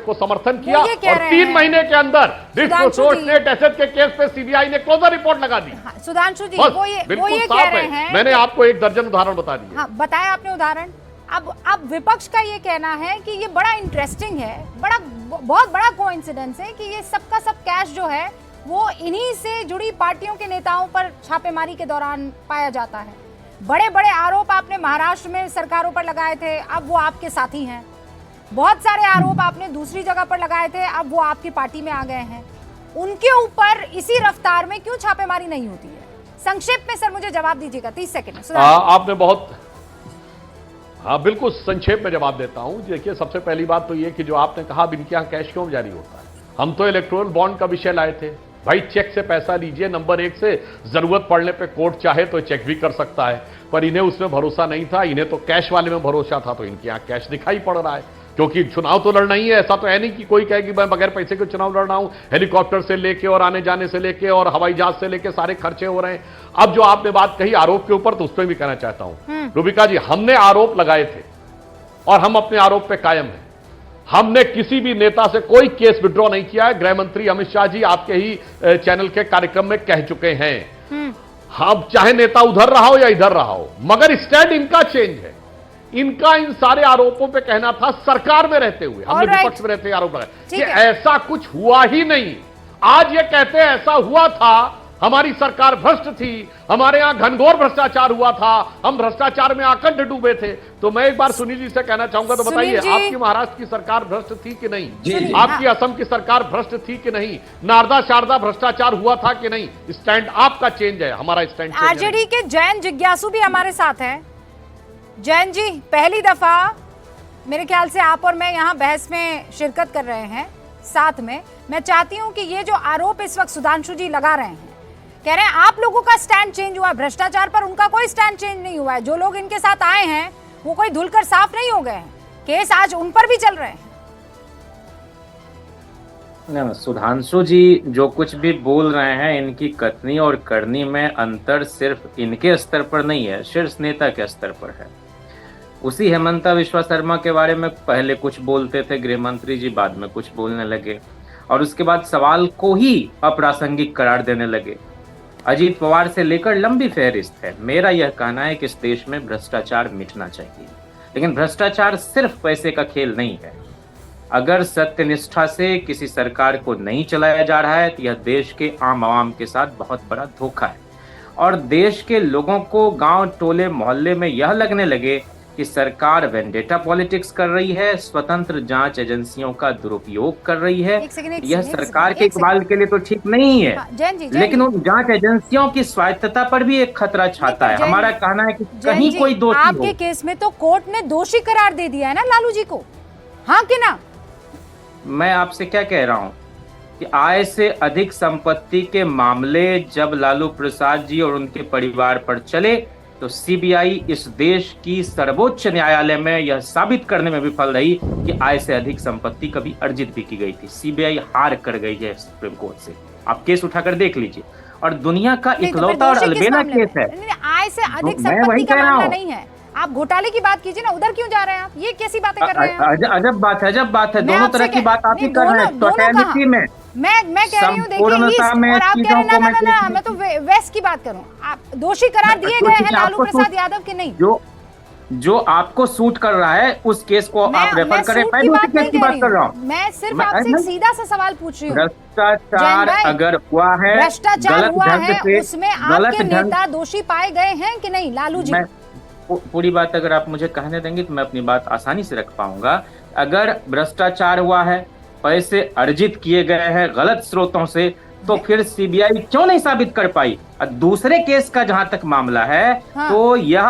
को समर्थन किया और 3 महीने के अंदर डिस्प्रोपोर्शनेट एसेट के केस पे सीबीआई ने क्लोजर रिपोर्ट लगा दी। सुधांशु जी वो ये कह रहे हैं, मैंने आपको एक दर्जन उदाहरण बता दिए। हाँ, बताया आपने उदाहरण। अब विपक्ष का ये कहना है कि ये बड़ा इंटरेस्टिंग है, बहुत बड़ा कोइंसिडेंस है कि ये सबका सब कैश जो है वो इन्हीं से जुड़ी पार्टियों के नेताओं पर छापेमारी के दौरान पाया जाता है। बड़े बड़े आरोप आपने महाराष्ट्र में सरकारों पर लगाए थे, अब वो आपके साथी हैं। बहुत सारे आरोप आपने दूसरी जगह पर लगाए थे, अब वो आपकी पार्टी में आ गए हैं। उनके ऊपर इसी रफ्तार में क्यों छापेमारी नहीं होती है? संक्षेप में सर मुझे जवाब दीजिएगा, 30 सेकंड में। आपने बहुत बिल्कुल संक्षेप में जवाब देता हूं। देखिए, सबसे पहली बात तो ये कि जो आपने कहा अब इनके यहां कैश क्यों जारी होता है, हम तो इलेक्टोरल बॉन्ड का विषय लाए थे। भाई चेक से पैसा लीजिए, नंबर 1 से जरूरत पड़ने पे कोर्ट चाहे तो चेक भी कर सकता है, पर इन्हें उसमें भरोसा नहीं था। इन्हें तो कैश वाले में भरोसा था, तो इनके यहां कैश दिखाई पड़ रहा है। क्योंकि चुनाव तो लड़ना ही है, ऐसा तो है नहीं कि कोई कहे कि मैं बगैर पैसे के चुनाव लड़ रहा हूं। हेलीकॉप्टर से लेके और आने जाने से लेके और हवाई जहाज से लेके सारे खर्चे हो रहे हैं। अब जो आपने बात कही आरोप के ऊपर, तो उस पर भी कहना चाहता हूं रूबिका जी, हमने आरोप लगाए थे और हम अपने आरोप पे कायम हैं। हमने किसी भी नेता से कोई केस विड्रॉ नहीं किया है। गृह मंत्री अमित शाह जी आपके ही चैनल के कार्यक्रम में कह चुके हैं। हम चाहे नेता उधर रहा हो या इधर रहा हो, मगर स्टैंड इनका चेंज है। इनका इन सारे आरोपों पे कहना था सरकार में रहते हुए, हमने विपक्ष में रहते हुए आरोप लगाए कि ऐसा कुछ हुआ ही नहीं। आज ये कहते हैं ऐसा हुआ था, हमारी सरकार भ्रष्ट थी, हमारे यहां घनघोर भ्रष्टाचार हुआ था, हम भ्रष्टाचार में आकंठ डूबे थे। तो मैं एक बार सुनील जी से कहना चाहूंगा, तो बताइए आपकी महाराष्ट्र की सरकार भ्रष्ट थी कि नहीं? आपकी असम की सरकार भ्रष्ट थी कि नहीं? नारदा शारदा भ्रष्टाचार हुआ था कि नहीं? स्टैंड आपका चेंज है, हमारा स्टैंड। आरजेडी के जैन जिज्ञासु भी हमारे साथ हैं। जैन जी, पहली दफा मेरे ख्याल से आप और मैं यहाँ बहस में शिरकत कर रहे हैं साथ में। मैं चाहती हूँ कि ये जो आरोप इस वक्त सुधांशु जी लगा रहे हैं, कह रहे हैं आप लोगों का स्टैंड चेंज हुआ, भ्रष्टाचार पर उनका कोई स्टैंड चेंज नहीं हुआ है। जो लोग इनके साथ आए हैं वो कोई धुलकर साफ नहीं हो गए हैं, केस आज उन पर भी चल रहे हैं। नहीं, सुधांशु जी जो कुछ भी बोल रहे हैं, इनकी कथनी और करनी में अंतर सिर्फ इनके स्तर पर नहीं है, शीर्ष नेता के स्तर पर है। उसी हेमंता विश्वा शर्मा के बारे में पहले कुछ बोलते थे गृह मंत्री जी, बाद में कुछ बोलने लगे और उसके बाद सवाल को ही अप्रासंगिक करार देने लगे। अजीत पवार से लेकर लंबी फहरिस्त है। मेरा यह कहना है कि इस देश में भ्रष्टाचार मिटना चाहिए, लेकिन भ्रष्टाचार सिर्फ पैसे का खेल नहीं है। अगर सत्यनिष्ठा से किसी सरकार को नहीं चलाया जा रहा है तो यह देश के आम आवाम के साथ बहुत बड़ा धोखा है। और देश के लोगों को गांव टोले मोहल्ले में यह लगने लगे कि सरकार वेंडेटा पॉलिटिक्स कर रही है, स्वतंत्र जांच एजेंसियों का दुरुपयोग कर रही है, यह सरकार के इकबाल के लिए तो ठीक नहीं है। लेकिन उन जांच एजेंसियों की स्वायत्तता पर भी एक खतरा छाता है। हमारा कहना है कि कहीं कोई दोषी हो। आपके केस में तो कोर्ट ने दोषी करार दे दिया है ना लालू जी को, हाँ कि ना? मैं आपसे क्या कह रहा हूँ कि आय से अधिक संपत्ति के मामले जब लालू प्रसाद जी और उनके परिवार पर चले तो सीबीआई इस देश की सर्वोच्च न्यायालय में यह साबित करने में विफल रही कि आय से अधिक संपत्ति कभी अर्जित भी की गई थी। सीबीआई हार कर गई है सुप्रीम कोर्ट से। आप केस उठाकर देख लीजिए, और दुनिया का इकलौता और अलबेला केस है। आय से अधिक संपत्ति का मामला नहीं है। आप घोटाले की बात कीजिए ना, उधर क्यों जा रहे हैं आप? ये कैसी बातें कर रहे हैं? अजब बात है। दोनों तरह की बात आप ही कर रहे हैं। टोटलिटी में मैं कह रही हूँ, देखिए ईस्ट, और आप कह रहे हैं ना, मैं तो वेस्ट की बात करूँ। आप दोषी करार दिए गए हैं लालू प्रसाद यादव के नहीं? जो आपको सूट कर रहा है उस केस को आप रेफर करें। मैं उसी केस की बात कर रहा हूँ। मैं सिर्फ आपसे सीधा सा सवाल पूछ रही हूँ। भ्रष्टाचार अगर हुआ है, भ्रष्टाचार हुआ है, उसमें आपके नेता दोषी पाए गए हैं कि नहीं लालू जी? पूरी बात अगर आप मुझे कहने देंगे तो मैं अपनी बात आसानी से रख पाऊंगा। अगर भ्रष्टाचार हुआ है, पैसे अर्जित किए गए हैं गलत स्रोतों से, तो फिर सीबीआई क्यों नहीं साबित कर पाई? दूसरे केस का जहां तक मामला है, तो यह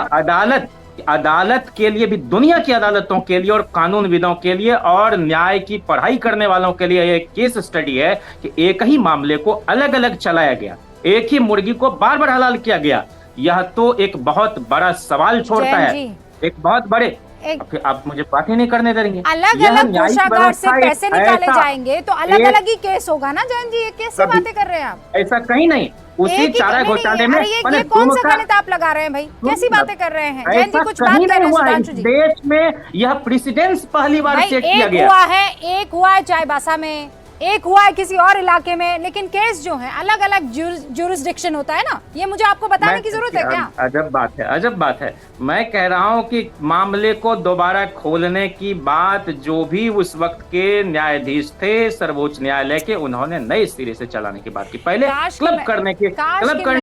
अदालत के लिए भी, दुनिया की अदालतों के लिए और कानूनविदों के लिए और न्याय की पढ़ाई करने वालों के लिए यह केस स्टडी है कि एक ही मामले को अलग अलग चलाया गया, एक ही मुर्गी को बार बार हलाल किया गया। यह तो एक बहुत बड़ा सवाल छोड़ता है, एक बहुत बड़े फिर आप मुझे बात ही नहीं करने देंगे। अलग यह अलग न्यायिक कोषागार से व्यवस्था पैसे एक निकाले ऐसा- जाएंगे तो अलग अलग ही केस होगा ना जैन जी, ये कैसे कभी- बातें कर रहे हैं आप? ऐसा कहीं नहीं, उसी एक ही- चारा नहीं, नहीं, घोटाले में अरे ये मैंने कौन दोनों सा का- गणित आप लगा रहे हैं भाई, कैसी बातें कर रहे हैं जैन जी? ऐसा कुछ बात कहीं कर नहीं रहे हैं हुआ है। सुधांशु जी। देश में यह प्रेसिडेंस पहली बार भाई चेक किया एक गया। हुआ है, एक हुआ है चाईबासा में, एक हुआ है किसी और इलाके में, लेकिन केस जो है अलग अलग जुरिस्डिक्शन होता है ना, ये मुझे आपको बताने की जरूरत है क्या? अजब बात है, अजब बात है। मैं कह रहा हूं कि मामले को दोबारा खोलने की बात जो भी उस वक्त के न्यायाधीश थे सर्वोच्च न्यायालय के, उन्होंने नए सिरे से चलाने की बात की। पहले काश कि क्लब मैं- करने की काश क्लब कि करने